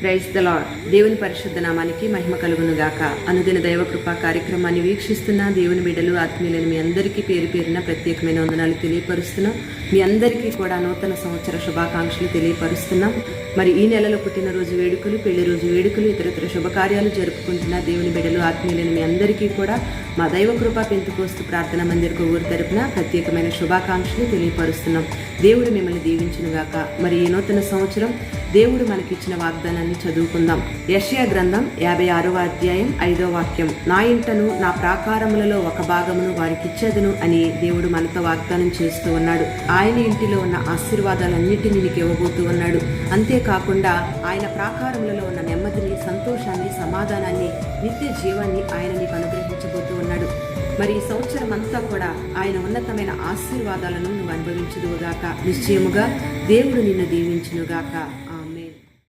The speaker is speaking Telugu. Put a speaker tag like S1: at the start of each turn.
S1: Praise the lord. దేవుని పరిశుద్ధ నామానికి మహిమ కలుగును గాక. అనుదిన దైవ కృపా కార్యక్రమాన్ని వీక్షిస్తున్న దేవుని బిడ్డలు, ఆత్మీయులను మీ అందరికీ పేరు పేరున ప్రత్యేకమైన వందనాలు తెలియపరుస్తున్నాం. మీ అందరికీ కూడా నూతన సంవత్సర శుభాకాంక్షలు తెలియపరుస్తున్నాం. మరి ఈ నెలలో పుట్టినరోజు వేడుకలు, పెళ్లి రోజు వేడుకలు, ఇతరతర శుభకార్యాలు జరుపుకుంటున్న దేవుని బిడ్డలు, ఆత్మీయులను మీ అందరికీ కూడా మా దైవ కృపా పెంతుకోస్తు ప్రార్థన మందిర్ కొవ్వూరు తరపున ప్రత్యేకమైన శుభాకాంక్షలు తెలియపరుస్తున్నాం. దేవుడు మిమ్మల్ని దీవించును గాక. మరి ఈ నూతన సంవత్సరం దేవుడు మనకిచ్చిన వాగ్దానాన్ని చదువుకుందాం. యెషయా గ్రంథం 56వ అధ్యాయం 5వ వాక్యం. నా ఇంటను నా ప్రాకారములలో ఒక భాగమును వారికిచ్చేదను అని దేవుడు మనతో వాగ్దానం చేస్తూ ఉన్నాడు. ఆయన ఇంటిలో ఉన్న ఆశీర్వాదాలన్నిటినీ నీకు ఇవ్వబోతూ ఉన్నాడు. అంతేకాకుండా ఆయన ప్రాకారములలో ఉన్న నెమ్మదిని, సంతోషాన్ని, సమాధానాన్ని, నిత్య జీవాన్ని ఆయన నీకు అనుగ్రహించబోతూ ఉన్నాడు. మరి ఈ సంవత్సరం అంతా కూడా ఆయన ఉన్నతమైన ఆశీర్వాదాలను నువ్వు అనుభవించుదువుగాక. నిశ్చయముగా దేవుడు నిన్ను దీవించునుగాక.